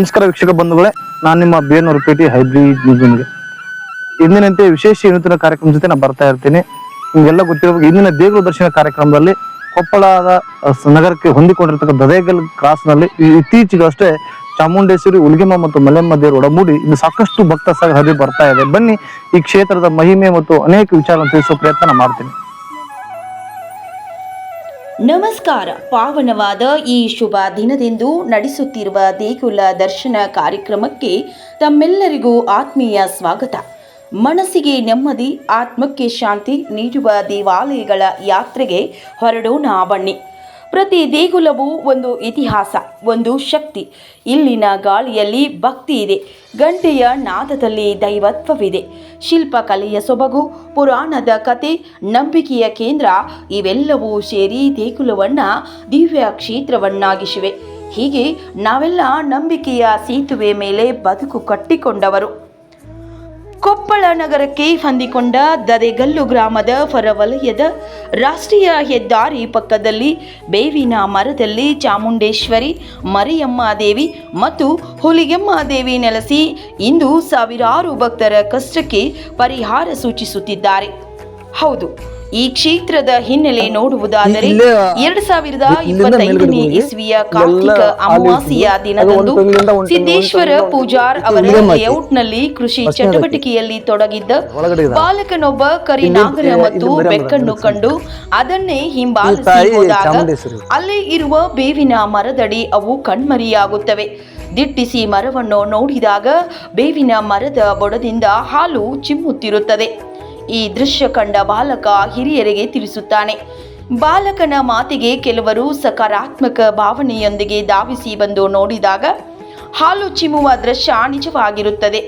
ನಮಸ್ಕಾರ ವೀಕ್ಷಕ ಬಂಧುಗಳೇ, ನಾನು ನಿಮ್ಮ ಬೇನೂರು ಪೇಟೆ ಹೈಬ್ರಿಡ್ ನ್ಯೂಸ್ಗೆ ಇಂದಿನಂತೆ ವಿಶೇಷ ವಿನೂತನ ಕಾರ್ಯಕ್ರಮ ಜೊತೆ ನಾನು ಬರ್ತಾ ಇರ್ತೀನಿ. ನಿಮಗೆಲ್ಲ ಗೊತ್ತಿರಬೇಕು, ಇಂದಿನ ದೇಗುಲ ದರ್ಶನ ಕಾರ್ಯಕ್ರಮದಲ್ಲಿ ಕೊಪ್ಪಳದ ನಗರಕ್ಕೆ ಹೊಂದಿಕೊಂಡಿರ್ತಕ್ಕ ದದೇಗಲ್ ಕ್ರಾಸ್ನಲ್ಲಿ ಇತ್ತೀಚೆಗಷ್ಟೇ ಚಾಮುಂಡೇಶ್ವರಿ, ಉಲ್ಗೆಮ್ಮ ಮತ್ತು ಮಲೆಮ್ಮ ದೇವರು ಒಡಮೂಡಿ ಇನ್ನು ಸಾಕಷ್ಟು ಭಕ್ತ ಸಾಗರ ಹರಿದು ಬರ್ತಾ ಇದೆ. ಬನ್ನಿ ಈ ಕ್ಷೇತ್ರದ ಮಹಿಮೆ ಮತ್ತು ಅನೇಕ ವಿಚಾರಗಳನ್ನು ತಿಳಿಸುವ ಪ್ರಯತ್ನ ಮಾಡ್ತೀನಿ. ನಮಸ್ಕಾರ. ಪಾವನವಾದ ಈ ಶುಭ ದಿನದಂದು ನಡೆಸುತ್ತಿರುವ ದೇಗುಲ ದರ್ಶನ ಕಾರ್ಯಕ್ರಮಕ್ಕೆ ತಮ್ಮೆಲ್ಲರಿಗೂ ಆತ್ಮೀಯ ಸ್ವಾಗತ. ಮನಸ್ಸಿಗೆ ನೆಮ್ಮದಿ, ಆತ್ಮಕ್ಕೆ ಶಾಂತಿ ನೀಡುವ ದೇವಾಲಯಗಳ ಯಾತ್ರೆಗೆ ಹೊರಡೋಣ ಬನ್ನಿ. ಪ್ರತಿ ದೇಗುಲವೂ ಒಂದು ಇತಿಹಾಸ, ಒಂದು ಶಕ್ತಿ. ಇಲ್ಲಿನ ಗಾಳಿಯಲ್ಲಿ ಭಕ್ತಿ ಇದೆ, ಗಂಟೆಯ ನಾದದಲ್ಲಿ ದೈವತ್ವವಿದೆ, ಶಿಲ್ಪಕಲೆಯ ಸೊಬಗು, ಪುರಾಣದ ಕತೆ, ನಂಬಿಕೆಯ ಕೇಂದ್ರ ಇವೆಲ್ಲವೂ ಸೇರಿ ದೇಗುಲವನ್ನು ದಿವ್ಯ ಕ್ಷೇತ್ರವನ್ನಾಗಿಸಿವೆ. ಹೀಗೆ ನಾವೆಲ್ಲ ನಂಬಿಕೆಯ ಸೇತುವೆ ಮೇಲೆ ಬದುಕು ಕಟ್ಟಿಕೊಂಡವರು. ಕೊಪ್ಪಳ ನಗರಕ್ಕೆ ಹೊಂದಿಕೊಂಡ ದದೇಗಲ್ಲು ಗ್ರಾಮದ ಹೊರವಲಯದ ರಾಷ್ಟ್ರೀಯ ಹೆದ್ದಾರಿ ಪಕ್ಕದಲ್ಲಿ ಬೇವಿನ ಮರದಲ್ಲಿ ಚಾಮುಂಡೇಶ್ವರಿ, ಮರಿಯಮ್ಮ ದೇವಿ ಮತ್ತು ಹುಲಿಗೆಮ್ಮ ದೇವಿ ನೆಲೆಸಿ ಇಂದು ಸಾವಿರಾರು ಭಕ್ತರ ಕಷ್ಟಕ್ಕೆ ಪರಿಹಾರ ಸೂಚಿಸುತ್ತಿದ್ದಾರೆ. ಹೌದು, ಈ ಕ್ಷೇತ್ರದ ಹಿನ್ನೆಲೆ ನೋಡುವುದಾದರೆ 2025ನೇ ಇಸ್ವಿಯ ಕಾರ್ತಿಕ ಅಮಾವಾಸ್ಯೆಯ ದಿನದಂದು ಸಿದ್ದೇಶ್ವರ ಪೂಜಾರ್ ಅವರ ಲೇಔಟ್ನಲ್ಲಿ ಕೃಷಿ ಚಟುವಟಿಕೆಯಲ್ಲಿ ತೊಡಗಿದ್ದ ಬಾಲಕನೊಬ್ಬ ಕರಿನಾಗರ ಮತ್ತು ಬೆಕ್ಕನ್ನು ಕಂಡು ಅದನ್ನೇ ಹಿಂಬಾಲಿಸಿ ಹೋದಾಗ ಅಲ್ಲೇ ಇರುವ ಬೇವಿನ ಮರದಡಿ ಅವು ಕಣ್ಮರಿಯಾಗುತ್ತವೆ. ದಿಟ್ಟಿಸಿ ಮರವನ್ನು ನೋಡಿದಾಗ ಬೇವಿನ ಮರದ ಬುಡದಿಂದ ಹಾಲು ಚಿಮ್ಮುತ್ತಿರುತ್ತದೆ. ಈ ದೃಶ್ಯ ಕಂಡ ಬಾಲಕ ಹಿರಿಯರಿಗೆ ತಿಳಿಸುತ್ತಾನೆ. ಬಾಲಕನ ಮಾತಿಗೆ ಕೆಲವರು ಸಕಾರಾತ್ಮಕ ಭಾವನೆಯೊಂದಿಗೆ ಧಾವಿಸಿ ಬಂದು ನೋಡಿದಾಗ ಹಾಲು ಚಿಮ್ಮುವ ದೃಶ್ಯ ನಿಜವಾಗಿರುತ್ತದೆ.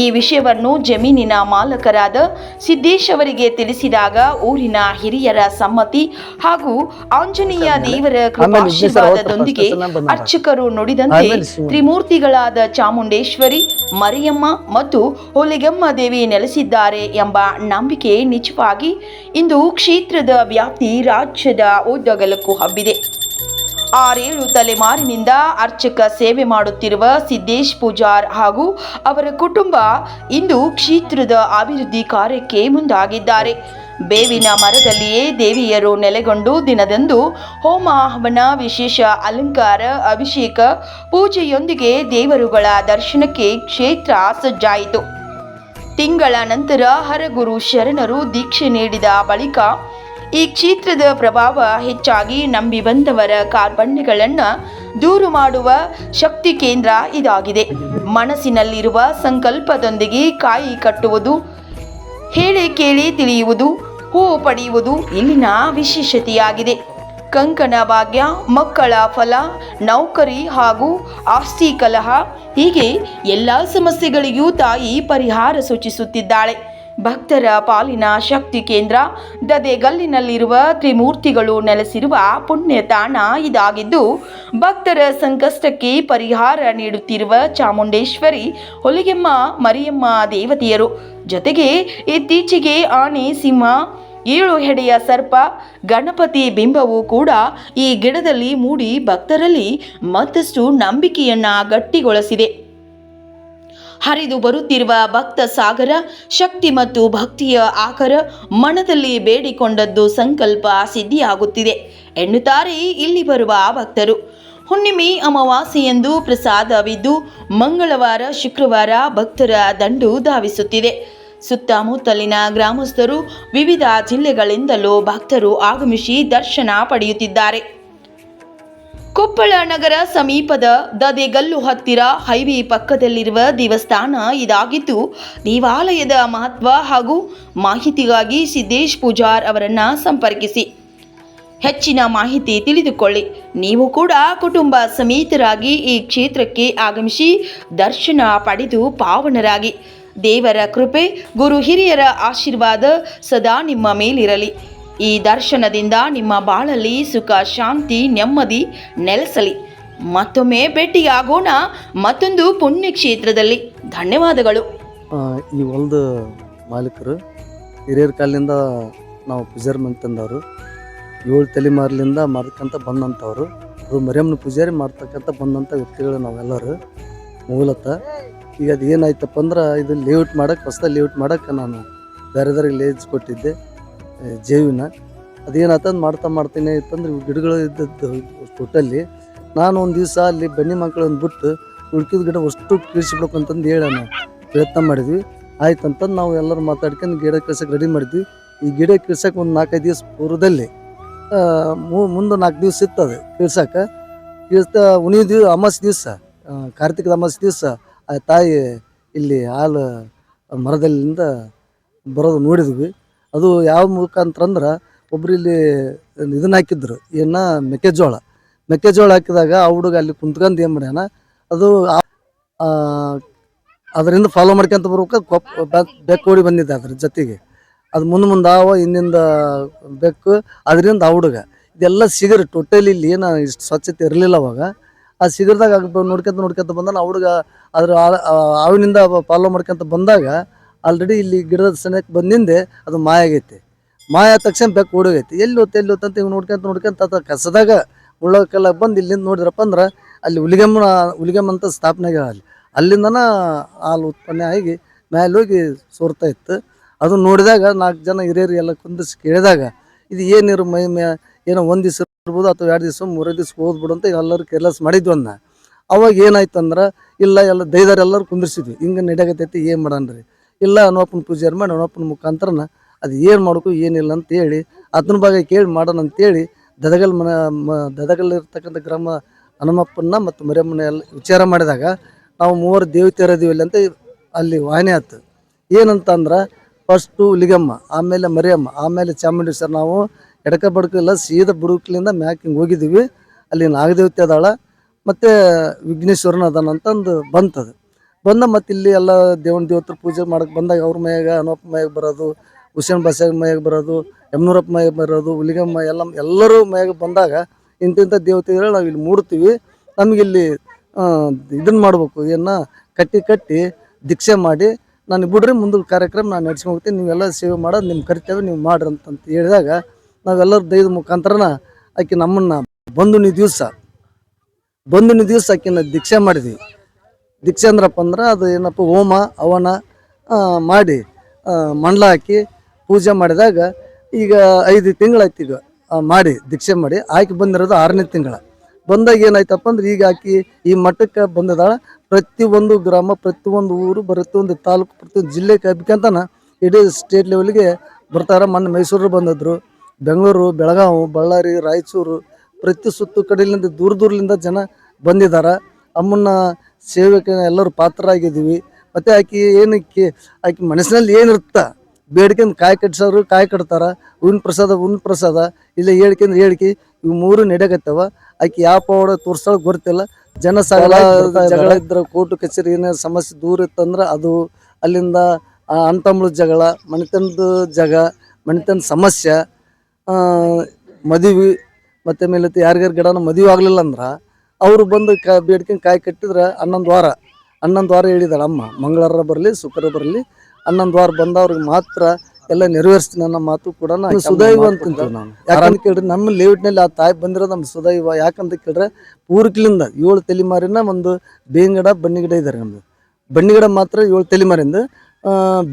ಈ ವಿಷಯವನ್ನು ಜಮೀನಿನ ಮಾಲಕರಾದ ಸಿದ್ದೇಶ್ ಅವರಿಗೆ ತಿಳಿಸಿದಾಗ ಊರಿನ ಹಿರಿಯರ ಸಮ್ಮತಿ ಹಾಗೂ ಆಂಜನೇಯ ದೇವರ ಕೃಪಾಶೀರ್ವಾದದೊಂದಿಗೆ ಅರ್ಚಕರು ನುಡಿದಂತೆ ತ್ರಿಮೂರ್ತಿಗಳಾದ ಚಾಮುಂಡೇಶ್ವರಿ, ಮರಿಯಮ್ಮ ಮತ್ತು ಹುಲಿಗೆಮ್ಮ ದೇವಿ ನೆಲೆಸಿದ್ದಾರೆ ಎಂಬ ನಂಬಿಕೆ ನಿಜವಾಗಿ ಇಂದು ಕ್ಷೇತ್ರದ ವ್ಯಾಪ್ತಿ ರಾಜ್ಯದ ಉದ್ದಗಲಕ್ಕೂ ಹಬ್ಬಿದೆ. 6-7 ತಲೆಮಾರಿನಿಂದ ಅರ್ಚಕ ಸೇವೆ ಮಾಡುತ್ತಿರುವ ಸಿದ್ದೇಶ್ ಪೂಜಾರ್ ಹಾಗೂ ಅವರ ಕುಟುಂಬ ಇಂದು ಕ್ಷೇತ್ರದ ಅಭಿವೃದ್ಧಿ ಕಾರ್ಯಕ್ಕೆ ಮುಂದಾಗಿದ್ದಾರೆ. ಬೇವಿನ ಮರದಲ್ಲಿಯೇ ದೇವಿಯರು ನೆಲೆಗೊಂಡು ದಿನದಂದು ಹೋಮ ಹವನ, ವಿಶೇಷ ಅಲಂಕಾರ, ಅಭಿಷೇಕ, ಪೂಜೆಯೊಂದಿಗೆ ದೇವರುಗಳ ದರ್ಶನಕ್ಕೆ ಕ್ಷೇತ್ರ ಸಜ್ಜಾಯಿತು. ತಿಂಗಳ ನಂತರ ಹರಗುರು ಶರಣರು ದೀಕ್ಷೆ ನೀಡಿದ ಬಳಿಕ ಈ ಕ್ಷೇತ್ರದ ಪ್ರಭಾವ ಹೆಚ್ಚಾಗಿ ನಂಬಿ ಬಂದವರ ಕಾರ್ಪಣ್ಯಗಳನ್ನು ದೂರು ಮಾಡುವ ಶಕ್ತಿ ಕೇಂದ್ರ ಇದಾಗಿದೆ. ಮನಸ್ಸಿನಲ್ಲಿರುವ ಸಂಕಲ್ಪದೊಂದಿಗೆ ಕಾಯಿ ಕಟ್ಟುವುದು, ಹೇಳಿ ಕೇಳಿ ತಿಳಿಯುವುದು, ಹೂವು ಪಡೆಯುವುದು ಇಲ್ಲಿನ ವಿಶೇಷತೆಯಾಗಿದೆ. ಕಂಕಣ ಭಾಗ್ಯ, ಮಕ್ಕಳ ಫಲ, ನೌಕರಿ ಹಾಗೂ ಆಸ್ತಿ ಕಲಹ, ಹೀಗೆ ಎಲ್ಲ ಸಮಸ್ಯೆಗಳಿಗೂ ತಾಯಿ ಪರಿಹಾರ ಸೂಚಿಸುತ್ತಿದ್ದಾಳೆ. ಭಕ್ತರ ಪಾಲಿನ ಶಕ್ತಿ ಕೇಂದ್ರ ದದೇಗಲ್ಲಿನಲ್ಲಿರುವ ತ್ರಿಮೂರ್ತಿಗಳು ನೆಲೆಸಿರುವ ಪುಣ್ಯ ತಾಣ ಇದಾಗಿದ್ದು, ಭಕ್ತರ ಸಂಕಷ್ಟಕ್ಕೆ ಪರಿಹಾರ ನೀಡುತ್ತಿರುವ ಚಾಮುಂಡೇಶ್ವರಿ, ಹುಲಿಗೆಮ್ಮ, ಮರಿಯಮ್ಮ ದೇವತೆಯರು. ಜೊತೆಗೆ ಇತ್ತೀಚೆಗೆ ಆನೆ, ಸಿಂಹ, 7 ಹೆಡೆಯ ಸರ್ಪ, ಗಣಪತಿ ಬಿಂಬವು ಕೂಡ ಈ ಗಿಡದಲ್ಲಿ ಮೂಡಿ ಭಕ್ತರಲ್ಲಿ ಮತ್ತಷ್ಟು ನಂಬಿಕೆಯನ್ನ ಗಟ್ಟಿಗೊಳಿಸಿದೆ. ಹರಿದು ಬರುತ್ತಿರುವ ಭಕ್ತ ಸಾಗರ ಶಕ್ತಿ ಮತ್ತು ಭಕ್ತಿಯ ಆಕರ ಮನದಲ್ಲಿ ಬೇಡಿಕೊಂಡದ್ದು ಸಂಕಲ್ಪ ಸಿದ್ಧಿಯಾಗುತ್ತಿದೆ ಎನ್ನುತ್ತಾರೆ ಇಲ್ಲಿ ಬರುವ ಭಕ್ತರು. ಹುಣ್ಣಿಮೆ ಅಮಾವಾಸ್ಯೆಯಂದು ಪ್ರಸಾದವಿದ್ದು ಮಂಗಳವಾರ, ಶುಕ್ರವಾರ ಭಕ್ತರ ದಂಡು ಧಾವಿಸುತ್ತಿದೆ. ಸುತ್ತಮುತ್ತಲಿನ ಗ್ರಾಮಸ್ಥರು, ವಿವಿಧ ಜಿಲ್ಲೆಗಳಿಂದಲೂ ಭಕ್ತರು ಆಗಮಿಸಿ ದರ್ಶನ ಪಡೆಯುತ್ತಿದ್ದಾರೆ. ಕೊಪ್ಪಳ ನಗರ ಸಮೀಪದ ದದೇಗಲ್ಲು ಹತ್ತಿರ ಹೈವೇ ಪಕ್ಕದಲ್ಲಿರುವ ದೇವಸ್ಥಾನ ಇದಾಗಿದ್ದು, ದೇವಾಲಯದ ಮಹತ್ವ ಹಾಗೂ ಮಾಹಿತಿಗಾಗಿ ಸಿದ್ದೇಶ್ ಪೂಜಾರ್ ಅವರನ್ನು ಸಂಪರ್ಕಿಸಿ ಹೆಚ್ಚಿನ ಮಾಹಿತಿ ತಿಳಿದುಕೊಳ್ಳಿ. ನೀವು ಕೂಡ ಕುಟುಂಬ ಸಮೇತರಾಗಿ ಈ ಕ್ಷೇತ್ರಕ್ಕೆ ಆಗಮಿಸಿ ದರ್ಶನ ಪಡೆದು ಪಾವನರಾಗಿ. ದೇವರ ಕೃಪೆ, ಗುರು ಹಿರಿಯರ ಆಶೀರ್ವಾದ ಸದಾ ನಿಮ್ಮ ಮೇಲಿರಲಿ. ಈ ದರ್ಶನದಿಂದ ನಿಮ್ಮ ಬಾಳಲ್ಲಿ ಸುಖ, ಶಾಂತಿ, ನೆಮ್ಮದಿ ನೆಲೆಸಲಿ. ಮತ್ತೊಮ್ಮೆ ಭೇಟಿಯಾಗೋಣ ಮತ್ತೊಂದು ಪುಣ್ಯ ಕ್ಷೇತ್ರದಲ್ಲಿ. ಧನ್ಯವಾದಗಳು. ಈ ಹೊಲದ ಮಾಲೀಕರು ಹಿರಿಯರ ಕಾಲದಿಂದ ನಾವು ಪೂಜಾರಿ ಮಂತಂದವರು 7 ತಲೆಮಾರಲಿಂದ ಮಾಡ್ತಕ್ಕಂಥ ಬಂದಂಥವ್ರು. ಅದು ಮರಿಯಮ್ಮನ ಪೂಜಾರಿ ಮಾಡ್ತಕ್ಕಂಥ ಬಂದಂಥ ವ್ಯಕ್ತಿಗಳು ನಾವೆಲ್ಲರೂ. ಮೂಲತಃ. ಈಗ ಅದು ಏನಾಯ್ತಪ್ಪ ಅಂದ್ರೆ ಇದು ಲೇಔಟ್ ಮಾಡೋಕ್ಕೆ ಹೊಸದಾಗಿ ಲೇಔಟ್ ಮಾಡೋಕ್ಕೆ ನಾನು ಬೇರೆದವ್ರಿಗೆ ಲೇಜ್ ಕೊಟ್ಟಿದ್ದೆ ಜೇವಿನ. ಅದೇನಾಯ್ತಂದು ಮಾಡ್ತೀನಿ ಇತ್ತಂದ್ರೆ ಗಿಡಗಳು ಇದ್ದದ್ದು ಟೋಟಲ್ಲಿ. ನಾನು ಒಂದು ದಿವಸ ಅಲ್ಲಿ ಬನ್ನಿ ಮಕ್ಕಳನ್ನು ಬಿಟ್ಟು ಉಳ್ಕಿದ ಗಿಡ ಅಷ್ಟು ಕೀಳಿಸ್ಬಿಡ್ಬೇಕು ಅಂತಂದು ಹೇಳೋಣ ಪ್ರಯತ್ನ ಮಾಡಿದ್ವಿ. ಆಯ್ತು ಅಂತಂದು ನಾವು ಎಲ್ಲರೂ ಮಾತಾಡ್ಕೊಂಡು ಗಿಡ ಕಳ್ಸೋಕೆ ರೆಡಿ ಮಾಡಿದ್ವಿ. ಈ ಗಿಡ ಕೀಳ್ಸೋಕೆ ಒಂದು 4-5 ದಿವಸ ಪೂರ್ವದಲ್ಲಿ ಮುಂದೆ 4 ದಿವಸ ಇರ್ತದೆ ಕೀಳ್ಸಕ್ಕೆ. ಕೀಳ್ಸ್ತಾ ಅಮಾವಾಸ್ಯೆ ದಿವಸ, ಕಾರ್ತಿಕದ ಅಮಾವಾಸ್ಯೆ ದಿವಸ ಆ ತಾಯಿ ಇಲ್ಲಿ ಹಾಲು ಮರದಲ್ಲಿಂದ ಬರೋದು ನೋಡಿದ್ವಿ. ಅದು ಯಾವ ಮುಖಾಂತರ ಅಂದ್ರೆ ಒಬ್ರು ಇಲ್ಲಿ ಇದನ್ನ ಹಾಕಿದ್ರು, ಮೆಕ್ಕೆಜೋಳ ಹಾಕಿದಾಗ ಆ ಹುಡುಗ ಅಲ್ಲಿ ಕುಂತ್ಕೊಂಡು ಏನು ಮಾಡ್ಯಾನ, ಅದು ಅದರಿಂದ ಫಾಲೋ ಮಾಡ್ಕೊಂತ ಬರ್ಬೇಕು. ಬೆಕ್ಕು ಓಡಿ ಬಂದಿದ್ದೆ ಅದ್ರ ಜೊತೆಗೆ. ಅದು ಮುಂದೆ ಹಿಂದಿಂದ ಬೆಕ್ಕು, ಅದರಿಂದ ಆ ಹುಡುಗ ಇದೆಲ್ಲ ಸಿಗರು ಟೋಟಲಿ. ಇಲ್ಲಿ ಏನು ಇಷ್ಟು ಸ್ವಚ್ಛತೆ ಇರಲಿಲ್ಲ ಅವಾಗ. ಆ ಸಿಗರ್ದಾಗ ನೋಡ್ಕೊಂತ ಬಂದ ಆ ಹುಡುಗ ಅದ್ರ ಆವಿನಿಂದ ಫಾಲೋ ಮಾಡ್ಕೊಂತ ಬಂದಾಗ ಆಲ್ರೆಡಿ ಇಲ್ಲಿ ಗಿಡದ ಸನಿಯಕ್ಕೆ ಬಂದಿಂದೆ ಅದು ಮಾಯ ಆಗೈತಿ. ಮಾಯ ಆದ ತಕ್ಷಣ ಬೆಕ್ಕು ಓಡೋಗೈತಿ. ಎಲ್ಲಿ ಹೊತ್ತಂತ ಇವ್ ನೋಡ್ಕೊಂತ ಕಸದಾಗ ಉಳ್ಳೋಕೆಲ್ಲ ಬಂದು ಇಲ್ಲಿಂದ ನೋಡಿದ್ರಪ್ಪ ಅಂದ್ರೆ ಅಲ್ಲಿ ಹುಲಿಗೆಮ್ಮ ಅಂತ ಸ್ಥಾಪನೆ ಆಗ್ಯಾವ. ಅಲ್ಲಿಂದನ ಹಾಲು ಉತ್ಪನ್ನ ಆಗಿ ಮೇಲೆ ಹೋಗಿ ಸೋರ್ತಾ ಇತ್ತು. ಅದು ನೋಡಿದಾಗ 4 ಜನ ಹಿರಿಯರು ಎಲ್ಲ ಕುಂದಿಸಿ ಕೇಳಿದಾಗ ಇದು ಏನಿರು ಏನೋ 1 ದಿವಸ ಇರ್ಬೋದು ಅಥವಾ 2 ದಿವಸ 3 ದಿವಸ ಹೋದ್ಬಿಡು ಅಂತ ಎಲ್ಲರೂ ಕೇರ್ಲೆಸ್ ಮಾಡಿದ್ವಿ ಅನ್ನ. ಅವಾಗ ಏನಾಯ್ತು ಅಂದ್ರೆ ಇಲ್ಲ ಎಲ್ಲ ದೈದಾರೆಲ್ಲರೂ ಕುಂದಿರ್ಸಿದ್ವಿ. ಹಿಂಗೆ ನಡೆಯಕತ್ತೈತಿ ಏನು ಮಾಡಣ್ರಿ, ಇಲ್ಲ ಹನುಮಪ್ಪನ ಪೂಜೆ ಮಾಡಿ ಹನುಮಪ್ಪನ ಮುಖಾಂತರನ ಅದು ಏನು ಮಾಡಬೇಕು ಏನಿಲ್ಲ ಅಂತೇಳಿ ಅದನ್ನ ಬಗ್ಗೆ ಕೇಳಿ ಮಾಡೋಣ ಅಂತೇಳಿ ದದಗಲ್ಲಿರ್ತಕ್ಕಂಥ ಗ್ರಾಮ ಹನುಮಪ್ಪನ ಮತ್ತು ಮರಿಯಮ್ಮನ ಎಲ್ಲ ವಿಚಾರ ಮಾಡಿದಾಗ ನಾವು 3 ದೇವತೆಯರು ಇದೀವಲ್ಲಿ ಅಂತ ಅಲ್ಲಿ ವಾಹಿನಿ ಆಯ್ತು. ಏನಂತ ಅಂದ್ರೆ ಫಸ್ಟು ಹುಲಿಗೆಮ್ಮ, ಆಮೇಲೆ ಮರಿಯಮ್ಮ, ಆಮೇಲೆ ಚಾಮುಂಡೇಶ್ವರ. ನಾವು ಎಡಕ ಬಡಕ ಎಲ್ಲ ಸೀದಾ ಬುಡುಕ್ಲಿಂದ ಮ್ಯಾಕ್ ಹಿಂಗೆ ಹೋಗಿದ್ದೀವಿ. ಅಲ್ಲಿ ನಾಗದೇವತೆ ಅದಾಳ ಮತ್ತು ವಿಘ್ನೇಶ್ವರನ ಅದಾನ ಅಂತಂದು ಬಂತದು. ಮತ್ತು ಇಲ್ಲಿ ಎಲ್ಲ ದೇವತರ ಪೂಜೆ ಮಾಡಕ್ಕೆ ಬಂದಾಗ ಅವ್ರ ಮೈಯಾಗ ಹನುಮಪ್ಪ ಮೈಯಾಗ ಬರೋದು, ಹುಸೇನ್ ಬಾಸಾಗ ಮೈಯಾಗ ಬರೋದು, ಯಮನೂರಪ್ಪ ಮೈಯಾಗ ಬರೋದು, ಹುಲಿಗೆಮ್ಮ ಎಲ್ಲರೂ ಮೈಯಾಗ ಬಂದಾಗ ಇಂಥ ದೇವತೆಗಳು ನಾವು ಇಲ್ಲಿ ಮೂಡ್ತೀವಿ. ನಮಗಿಲ್ಲಿ ಇದನ್ನು ಮಾಡ್ಬೇಕು, ಕಟ್ಟಿ ದೀಕ್ಷೆ ಮಾಡಿ ನಾನು ಬಿಡ್ರಿ ಮುಂದೆ ಕಾರ್ಯಕ್ರಮ ನಾನು ನಡ್ಸ್ಕೊಂಡು ಹೋಗ್ತೀನಿ, ನೀವೆಲ್ಲ ಸೇವೆ ಮಾಡೋದು ನಿಮ್ಮ ಕರ್ತವ್ಯ, ನೀವು ಮಾಡ್ರಿ ಅಂತಂತ ಹೇಳಿದಾಗ ನಾವೆಲ್ಲರೂ ದೈದ ಮುಖಾಂತರನ ಆಕೆ ನಮ್ಮನ್ನು ಬಂಧುನಿ ದಿವಸ ಆಕಿನ ದೀಕ್ಷೆ ಮಾಡಿದ್ವಿ. ದೀಕ್ಷೆ ಅಂದ್ರಪ್ಪ ಅಂದ್ರೆ ಅದು ಏನಪ್ಪ ಹೋಮ ಹವನ ಮಾಡಿ ಮಂಡಲ ಹಾಕಿ ಪೂಜೆ ಮಾಡಿದಾಗ ಈಗ 5 ತಿಂಗಳಾಯ್ತು ಈಗ ಮಾಡಿ ದೀಕ್ಷೆ ಮಾಡಿ. ಆಕೆ ಬಂದಿರೋದು 6ನೇ ತಿಂಗಳ. ಬಂದಾಗ ಏನಾಯ್ತಪ್ಪ ಅಂದ್ರೆ ಈಗ ಆಕಿ ಈ ಮಠಕ್ಕೆ ಬಂದಿದ್ದಾಳೆ. ಪ್ರತಿಯೊಂದು ಗ್ರಾಮ, ಪ್ರತಿಯೊಂದು ಊರು, ಪ್ರತಿಯೊಂದು ತಾಲೂಕು, ಪ್ರತಿಯೊಂದು ಜಿಲ್ಲೆಗೆ ಹಬ್ಬೇಕಂತಾನ ಇಡೀ ಸ್ಟೇಟ್ ಲೆವೆಲ್ಗೆ ಬರ್ತಾರೆ. ಮೊನ್ನೆ ಮೈಸೂರು ಬಂದಿದ್ರು, ಬೆಂಗಳೂರು, ಬೆಳಗಾವಿ, ಬಳ್ಳಾರಿ, ರಾಯಚೂರು, ಪ್ರತಿ ಸುತ್ತು ಕಡೆಯಿಂದ ದೂರದಿಂದ ಜನ ಬಂದಿದ್ದಾರೆ. ಅಮ್ಮನ ಸೇವೆಗೆ ಎಲ್ಲರೂ ಪಾತ್ರರಾಗಿದ್ದೀವಿ. ಮತ್ತು ಆಕೆ ಮನಸ್ಸಿನಲ್ಲಿ ಏನಿರುತ್ತಾ ಬೇಡ್ಕೊಂಡು ಕಾಯಿ ಕಟ್ಸೋರು ಕಾಯಿ ಕಟ್ತಾರ, ಹೂವಿನ ಪ್ರಸಾದ ಇಲ್ಲ ಹೇಳಿಕೆ ಇವು 3 ನಡೆಯಕತ್ತವ. ಆಕೆ ಯಾವ ಪವಾಡ ತೋರ್ಸೋಕೆ ಗೊತ್ತಿಲ್ಲ. ಜನ ಸಾಗಲ ಜಗಳ ಇದ್ರೆ ಕೋರ್ಟು ಕಚೇರಿ ಏನಾರು ಸಮಸ್ಯೆ ದೂರ ಇತ್ತಂದ್ರೆ ಅದು ಅಲ್ಲಿಂದ ಅಣ್ತಂಬ್ಳು ಜಗಳ, ಮನೆತನದ ಸಮಸ್ಯೆ, ಮದುವೆ ಮತ್ತು ಮೇಲೆ ಯಾರಿಗಾರು ಗಿಡನ ಮದುವೆ ಆಗಲಿಲ್ಲ ಅಂದ್ರೆ ಅವರು ಬಂದು ಬೇಡ್ಕೊಂಡು ಕಾಯಿ ಕಟ್ಟಿದ್ರೆ 11 ವಾರ ಹೇಳಿದಾಳೆ ಅಮ್ಮ. ಮಂಗಳವಾರ ಬರಲಿ ಶುಕ್ರವಾರ ಬರಲಿ 11 ವಾರ ಬಂದವ್ರಿಗೆ ಮಾತ್ರ ಎಲ್ಲ ನೆರವೇರಿಸ್ತೀನಿ ಅನ್ನೋ ಮಾತು ಕೂಡ ಸುದೈವ ಅಂತಂತೀವಿ ನಾವು. ಯಾಕಂತ ಕೇಳ್ರಿ ನಮ್ಮ ಲೇಔಟ್ನಲ್ಲಿ ಆ ತಾಯಿ ಬಂದಿರೋದು ನಮ್ಮ ಸುದೈವ. ಯಾಕಂತ ಕೇಳ್ರೆ ಪೂರ್ವಕ್ಲಿಂದ 7 ತಲೆಮಾರಿನ ಒಂದು ಬೇವಿನ ಗಿಡ ಬನ್ನಿ ಗಿಡ ಇದ್ದಾರೆ. ನಮ್ಮದು ಬನ್ನಿ ಗಿಡ ಮಾತ್ರ 7 ತಲೆಮಾರಿಂದ,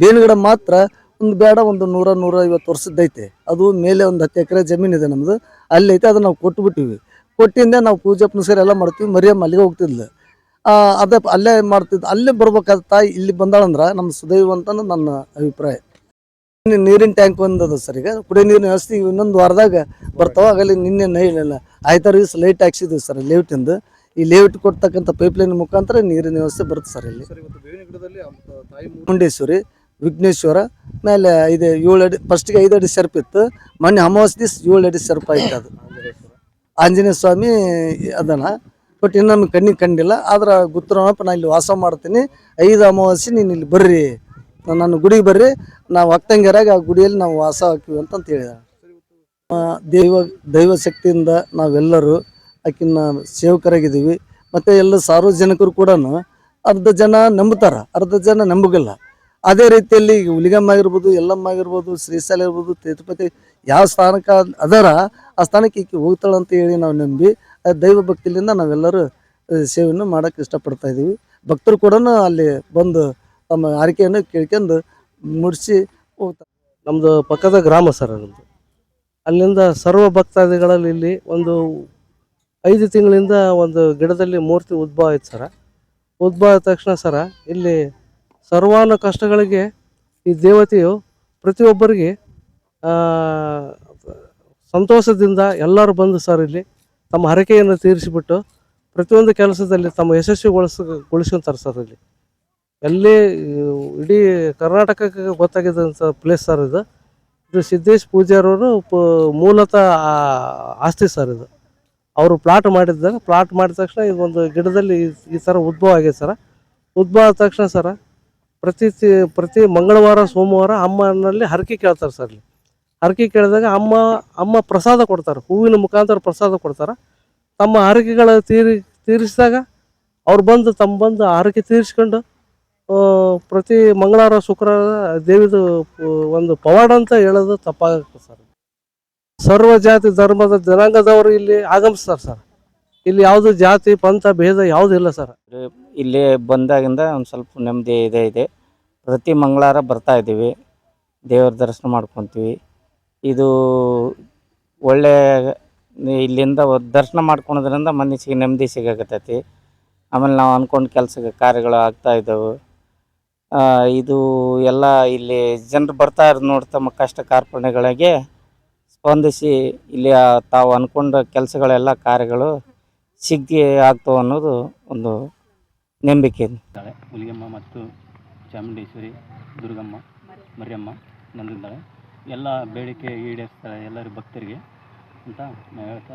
ಬೇವಿನ ಗಿಡ ಮಾತ್ರ ಒಂದು 100-150 ವರ್ಷದ್ದೈತೆ. ಅದು ಮೇಲೆ ಒಂದು 10 ಎಕರೆ ಜಮೀನಿದೆ ನಮ್ಮದು, ಅಲ್ಲಿ ಐತೆ. ಅದು ನಾವು ಕೊಟ್ಬಿಟ್ಟಿವಿ. ಕೊಟ್ಟಿಂದ ನಾವು ಪೂಜೆ ಪುನಸ್ಕಾರ ಎಲ್ಲ ಮಾಡ್ತೀವಿ. ಮರಿಯಮ್ಮ ಅಲ್ಲಿಗೆ ಹೋಗ್ತಿದ್ಲು, ಅದೇ ಅಲ್ಲೇ ಮಾಡ್ತಿದ್ದು. ಅಲ್ಲೇ ಬರ್ಬೇಕಾದ ತಾಯಿ ಇಲ್ಲಿ ಬಂದಾಳಂದ್ರೆ ನಮ್ಮ ಸುದೈವ ಅಂತ ನನ್ನ ಅಭಿಪ್ರಾಯ. ನೀರಿನ ಟ್ಯಾಂಕ್ ಬಂದದ ಸರ್. ಈಗ ಕುಡಿಯೋ ನೀರಿನ ವ್ಯವಸ್ಥೆ 1 ವಾರದಾಗ ಬರ್ತಾವ. ಆಗಲಿ ನಿನ್ನೆ ಇಲ್ಲ 5 ದಿವಸ ಲೈಟ್ ಹಾಕ್ಸಿದ್ವಿ ಸರ್ ಲೇಔಟಿಂದ. ಈ ಲೇಔಟ್ ಕೊಡ್ತಕ್ಕಂಥ ಪೈಪ್ಲೈನ್ ಮುಖಾಂತರ ನೀರಿನ ವ್ಯವಸ್ಥೆ ಬರುತ್ತೆ ಸರ್. ಇಲ್ಲಿ ಚಾಮುಂಡೇಶ್ವರಿ, ವಿಘ್ನೇಶ್ವರ ಮೇಲೆ 7 ಅಡಿ, ಫಸ್ಟಿಗೆ 5 ಅಡಿ ಸರ್ಪ್ ಇತ್ತು. ಮೊನ್ನೆ ಅಮಾವಾಸ್ಯೆ ದಿವಸ 7 ಅಡಿ ಸರ್ಪ್ ಆಯ್ತು. ಅದು ಆಂಜನೇಯ ಸ್ವಾಮಿ ಅದನ್ನ. ಬಟ್ ಇನ್ನು ನಮ್ಗೆ ಕಣ್ಣಿಗೆ ಕಂಡಿಲ್ಲ. ಆದ್ರೆ ಗೊತ್ತಿರೋಣಪ್ಪ, ನಾನು ಇಲ್ಲಿ ವಾಸ ಮಾಡ್ತೀನಿ, 5 ಅಮಾವಾಸ್ಯೆ ನೀನು ಇಲ್ಲಿ ಬರ್ರಿ, ನನ್ನ ಗುಡಿಗೆ ಬರ್ರಿ, ನಾವು ಅಕ್ಕಂಗಿರಾಗ ಆ ಗುಡಿಯಲ್ಲಿ ನಾವು ವಾಸ ಹಾಕಿವಿ ಅಂತ ಹೇಳಿದ. ದೈವ ಶಕ್ತಿಯಿಂದ ನಾವೆಲ್ಲರೂ ಆಕಿನ ಸೇವಕರಾಗಿದ್ದೀವಿ. ಮತ್ತು ಎಲ್ಲ ಸಾರ್ವಜನಿಕರು ಕೂಡ ಅರ್ಧ ಜನ ನಂಬುತ್ತಾರೆ, ಅರ್ಧ ಜನ ನಂಬಗಿಲ್ಲ. ಅದೇ ರೀತಿಯಲ್ಲಿ ಹುಲಿಗೆಮ್ಮ ಆಗಿರ್ಬೋದು, ಎಲ್ಲಮ್ಮ ಆಗಿರ್ಬೋದು, ಶ್ರೀಶೈಲ ಇರ್ಬೋದು, ತಿರುಪತಿ ಯಾವ ಸ್ಥಾನಕ್ಕೆ ಅದರ ಆ ಸ್ಥಾನಕ್ಕೆ ಈಕೆ ಹೋಗ್ತಾಳೆ ಅಂತ ಹೇಳಿ ನಾವು ನಂಬಿ ದೈವ ಭಕ್ತಿಯಿಂದ ನಾವೆಲ್ಲರೂ ಸೇವೆಯನ್ನು ಮಾಡೋಕ್ಕೆ ಇಷ್ಟಪಡ್ತಾ ಇದ್ದೀವಿ. ಭಕ್ತರು ಕೂಡ ಅಲ್ಲಿ ಬಂದು ತಮ್ಮ ಆರೈಕೆಯನ್ನು ಕೇಳ್ಕೊಂಡು ಮುಡಿಸಿ ಹೋಗ್ತಾರೆ. ನಮ್ಮದು ಪಕ್ಕದ ಗ್ರಾಮ ಸರ್ ನಮ್ಮದು. ಅಲ್ಲಿಂದ ಸರ್ವ ಭಕ್ತಾದಿಗಳಲ್ಲಿ ಇಲ್ಲಿ ಒಂದು 5 ತಿಂಗಳಿಂದ ಒಂದು ಗಿಡದಲ್ಲಿ ಮೂರ್ತಿ ಉದ್ಭವ ಆಯ್ತು ಸರ. ಉದ್ಭವ ಆದ ತಕ್ಷಣ ಸರ ಇಲ್ಲಿ ಸರ್ವಾನ ಕಷ್ಟಗಳಿಗೆ ಈ ದೇವತೆಯು ಪ್ರತಿಯೊಬ್ಬರಿಗೆ ಸಂತೋಷದಿಂದ ಎಲ್ಲರೂ ಬಂದು ಸರ್ ಇಲ್ಲಿ ತಮ್ಮ ಹರಕೆಯನ್ನು ತೀರಿಸಿಬಿಟ್ಟು ಪ್ರತಿಯೊಂದು ಕೆಲಸದಲ್ಲಿ ತಮ್ಮ ಯಶಸ್ವಿಗೊಳಿಸ್ಕೊಂತಾರೆ ಸರ್. ಇಲ್ಲಿ ಎಲ್ಲಿ ಇಡೀ ಕರ್ನಾಟಕಕ್ಕೆ ಗೊತ್ತಾಗಿದ್ದಂಥ ಪ್ಲೇಸ್ ಸರ್ ಇದು. ಸಿದ್ದೇಶ್ ಪೂಜಾರವರು ಮೂಲತಃ ಆಸ್ತಿ ಸರ್ ಇದು. ಅವರು ಪ್ಲಾಟ್ ಮಾಡಿದ್ದಾರೆ. ಪ್ಲಾಟ್ ಮಾಡಿದ ತಕ್ಷಣ ಇದು ಒಂದು ಗಿಡದಲ್ಲಿ ಈ ಥರ ಉದ್ಭವ ಆಗಿದೆ ಸರ. ಉದ್ಭವ ಆದ ತಕ್ಷಣ ಸರ ಪ್ರತಿ ಮಂಗಳವಾರ ಸೋಮವಾರ ಅಮ್ಮನಲ್ಲಿ ಹರಕೆ ಕೇಳ್ತಾರೆ ಸರ್. ಇಲ್ಲಿ ಹರಕೆ ಕೇಳಿದಾಗ ಅಮ್ಮ ಪ್ರಸಾದ ಕೊಡ್ತಾರೆ, ಹೂವಿನ ಮುಖಾಂತರ ಪ್ರಸಾದ ಕೊಡ್ತಾರೆ. ತಮ್ಮ ಹರಕೆಗಳ ತೀರಿಸಿದಾಗ ಅವ್ರು ಬಂದು ಹರಕೆ ತೀರಿಸ್ಕೊಂಡು ಪ್ರತಿ ಮಂಗಳವಾರ ಶುಕ್ರವಾರ ದೇವಿದು ಒಂದು ಪವಾಡ ಅಂತ ಹೇಳೋದು ತಪ್ಪಾಗುತ್ತೆ ಸರ್. ಸರ್ವ ಜಾತಿ ಧರ್ಮದ ಜನಾಂಗದವರು ಇಲ್ಲಿ ಆಗಮಿಸ್ತಾರೆ ಸರ್. ಇಲ್ಲಿ ಯಾವುದು ಜಾತಿ ಪಂಥ ಭೇದ ಯಾವುದೂ ಇಲ್ಲ ಸರ್. ಇಲ್ಲಿ ಬಂದಾಗಿಂದ ಒಂದು ಸ್ವಲ್ಪ ನೆಮ್ಮದಿ ಇದೆ. ಪ್ರತಿ ಮಂಗಳವಾರ ಬರ್ತಾ ಇದ್ದೀವಿ, ದೇವ್ರ ದರ್ಶನ ಮಾಡ್ಕೊತೀವಿ. ಇದು ಒಳ್ಳೆ ಇಲ್ಲಿಂದ ದರ್ಶನ ಮಾಡ್ಕೊಳೋದ್ರಿಂದ ಮನಸ್ಸಿಗೆ ನೆಮ್ಮದಿ ಸಿಗಕತ್ತೈತಿ. ಆಮೇಲೆ ನಾವು ಅಂದ್ಕೊಂಡು ಕೆಲಸ ಕಾರ್ಯಗಳು ಆಗ್ತಾ ಇದ್ದಾವೆ. ಇದು ಎಲ್ಲ ಇಲ್ಲಿ ಜನರು ಬರ್ತಾ ಇರೋದು ನೋಡಿ ತಮ್ಮ ಕಷ್ಟ ಕಾರ್ಪಣ್ಯಗಳಿಗೆ ಸ್ಪಂದಿಸಿ ಇಲ್ಲಿ ತಾವು ಅಂದ್ಕೊಂಡ ಕೆಲಸಗಳೆಲ್ಲ ಕಾರ್ಯಗಳು ಸಿದ್ಧಿ ಆಗ್ತವೆ ಅನ್ನೋದು ಒಂದು ನಂಬಿಕೆ. ಹುಲಿಗೆಮ್ಮ ಮತ್ತು ಚಾಮುಂಡೇಶ್ವರಿ, ದುರ್ಗಮ್ಮ, ಮರಿಯಮ್ಮ ಬಂದಿದ್ದಾಳೆ. ಎಲ್ಲ ಬೇಡಿಕೆ ಈಡೇರಿಸ್ತಾಳೆ ಎಲ್ಲರ ಭಕ್ತರಿಗೆ ಅಂತ ನಾವು ಹೇಳ್ತಾ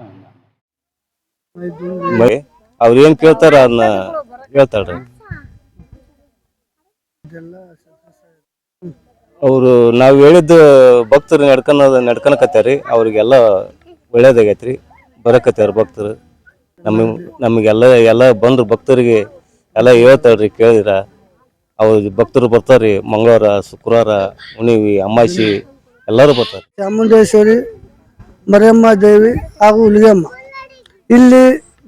ಅವ್ರು ಏನು ಕೇಳ್ತಾರ ಅದನ್ನ ಹೇಳ್ತಾಳ್ರಿ. ಅವರು ನಾವು ಹೇಳಿದ್ದು ಭಕ್ತರು ನಡ್ಕೊಳಕತ್ಯಾರಿ. ಅವ್ರಿಗೆಲ್ಲ ಒಳ್ಳೇದಾಗೈತ್ರಿ. ಬರಕತ್ಯಾರ ಭಕ್ತರು. ನಮಗೆಲ್ಲ ಬಂದ್ರು ಭಕ್ತರಿಗೆ ಎಲ್ಲ ಹೇಳ್ತಾಳ್ರಿ. ಕೇಳಿದ್ರ ಅವ್ರು ಭಕ್ತರು ಬರ್ತಾರ್ರಿ. ಮಂಗಳವಾರ, ಶುಕ್ರವಾರ, ಹುಣ್ಣಿಮೆ, ಅಮಾವಾಸ್ಯೆ ಎಲ್ಲರೂ ಬರ್ತಾರೆ. ಚಾಮುಂಡೇಶ್ವರಿ, ಮರಿಯಮ್ಮ ದೇವಿ ಹಾಗೂ ಹುಲಿಗೆಮ್ಮ ಇಲ್ಲಿ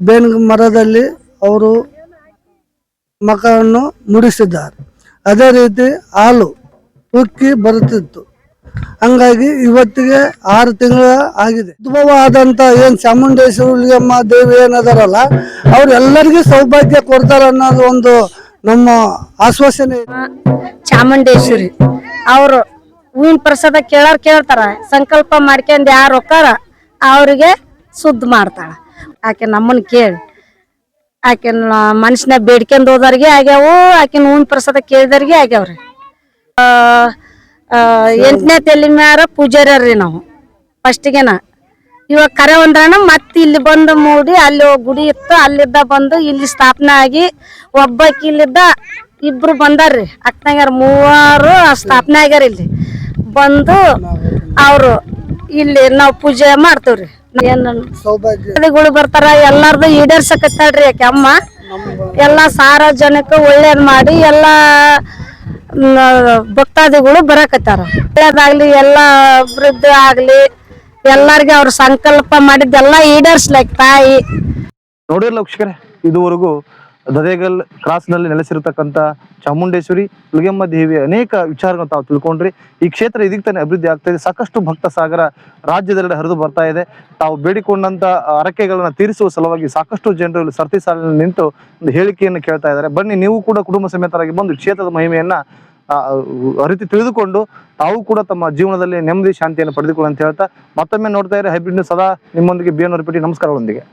ಬೇನ್ ಮರದಲ್ಲಿ ಅವರು ಮಕವನ್ನು ಮುಡಿಸಿದ್ದಾರೆ. ಅದೇ ರೀತಿ ಹಾಲು ಉಕ್ಕಿ ಬರುತ್ತಿತ್ತು. ಹಂಗಾಗಿ ಇವತ್ತಿಗೆ 6 ತಿಂಗಳ ಆಗಿದೆ. ಉದ್ಭವ ಆದಂತ ಏನ್ ಚಾಮುಂಡೇಶ್ವರಿ ಹುಲಿಗೆಮ್ಮ ದೇವಿ ಏನದಾರಲ್ಲ ಅವ್ರು ಎಲ್ಲರಿಗೂ ಸೌಭಾಗ್ಯ ಕೊಡ್ತಾರೆ ಅನ್ನೋದು ಒಂದು ನಮ್ಮ ಆಶ್ವಾಸನೆ. ಚಾಮುಂಡೇಶ್ವರಿ ಅವರು ಹೂವಿನ ಪ್ರಸಾದ ಕೇಳ್ತಾರ. ಸಂಕಲ್ಪ ಮಾಡ್ಕೊಂಡ್ ಯಾರು ಹೋಗ್ತಾರ ಅವ್ರಿಗೆ ಶುದ್ಧ ಮಾಡ್ತಾಳ. ಆಕೆ ನಮ್ಮನ್ನ ಕೇಳಿ ಆಕೆನ ಮನುಷ್ಯನ ಬೇಡ್ಕೊಂಡ್ ಹೋದವ್ರಿಗೆ ಆಗ್ಯಾವು. ಆಕೆನ ಹೂವಿನ ಪ್ರಸಾದ ಕೇಳಿದವ್ರಿಗೆ ಆಗ್ಯಾವ್ರಿ. 8ನೇ ತಲೆ ಮ್ಯಾರ ಪೂಜಾರಿ ನಾವು ಫಸ್ಟಿಗೆನ. ಇವಾಗ ಕರೆ ಒಂದ್ರಣ ಮತ್ತೆ ಇಲ್ಲಿ ಬಂದು ಮೂಡಿ ಅಲ್ಲಿ ಗುಡಿ ಇತ್ತು, ಅಲ್ಲಿದ್ದ ಬಂದು ಇಲ್ಲಿ ಸ್ಥಾಪನೆ ಆಗಿ ಒಬ್ಬಾಕಿ ಇಲ್ಲಿದ್ದ 2 ಬಂದಾರ್ರಿ. ಅಕ್ಕನಾಗ್ಯಾರ 3 ಸ್ಥಾಪನೆ ಆಗ್ಯಾರ. ಇಲ್ಲಿ ಬಂದು ಅವರು ಇಲ್ಲಿ ನಾವು ಪೂಜೆ ಮಾಡ್ತೇವ್ರಿ. ಏನುಗಳು ಬರ್ತಾರ ಎಲ್ಲಾರ್ದು ಈಡೇರ್ಸಕತ್ತಾಳ್ರಿ ಆಕೆ ಅಮ್ಮ. ಎಲ್ಲಾ ಸಾರ್ವಜನಿಕ ಒಳ್ಳೇದ್ ಮಾಡಿ ಎಲ್ಲಾ ಭಕ್ತಾದಿಗಳು ಬರಕತ್ತಾರ. ಒಳ್ಳೇದಾಗ್ಲಿ, ಎಲ್ಲಾ ಅಭಿವೃದ್ಧಿ ಆಗ್ಲಿ, ಎಲ್ಲಾರ್ಗೆ ಅವ್ರ ಸಂಕಲ್ಪ ಮಾಡಿದ್ದೆಲ್ಲ ಈಡೇರ್ಸ್ಲಕ್ ತಾಯಿ. ನೋಡಿರಲ್ಲ ವೀಕ್ಷಕರೇ, ಇದುವರೆಗೂ ದದೇಗಲ್ ಕ್ರಾಸ್ ನಲ್ಲಿ ನೆಲೆಸಿರತಕ್ಕಂತ ಚಾಮುಂಡೇಶ್ವರಿ, ಹುಲಿಗೆಮ್ಮ ದೇವಿಯ ಅನೇಕ ವಿಚಾರಗಳನ್ನು ತಾವು ತಿಳ್ಕೊಂಡ್ರಿ. ಈ ಕ್ಷೇತ್ರ ಇದೀಗ ತಾನೇ ಅಭಿವೃದ್ಧಿ ಆಗ್ತಾ ಇದೆ. ಸಾಕಷ್ಟು ಭಕ್ತ ಸಾಗರ ರಾಜ್ಯದೆಲ್ಲೆಡೆ ಹರಿದು ಬರ್ತಾ ಇದೆ. ತಾವು ಬೇಡಿಕೊಂಡಂತ ಹರಕೆಗಳನ್ನ ತೀರಿಸುವ ಸಲುವಾಗಿ ಸಾಕಷ್ಟು ಜನರು ಇಲ್ಲಿ ಸರತಿ ಸಾಲಿನಲ್ಲಿ ನಿಂತು ಒಂದು ಹೇಳಿಕೆಯನ್ನು ಕೇಳ್ತಾ ಇದ್ದಾರೆ. ಬನ್ನಿ, ನೀವು ಕೂಡ ಕುಟುಂಬ ಸಮೇತರಾಗಿ ಬಂದು ಕ್ಷೇತ್ರದ ಮಹಿಮೆಯನ್ನ ಅರಿತು ತಿಳಿದುಕೊಂಡು ತಾವು ಕೂಡ ತಮ್ಮ ಜೀವನದಲ್ಲಿ ನೆಮ್ಮದಿ ಶಾಂತಿಯನ್ನು ಪಡೆದುಕೊಳ್ಳಿ ಅಂತ ಹೇಳ್ತಾ ಮತ್ತೊಮ್ಮೆ ನೋಡ್ತಾ ಇದ್ದಾರೆ ಹೈಬ್ರಿಡ್ ನ್ಯೂಸ್. ಸದಾ ನಿಮ್ಮೊಂದಿಗೆ BN ಹೊರಪೇಟೆ. ನಮಸ್ಕಾರಗಳೊಂದಿಗೆ.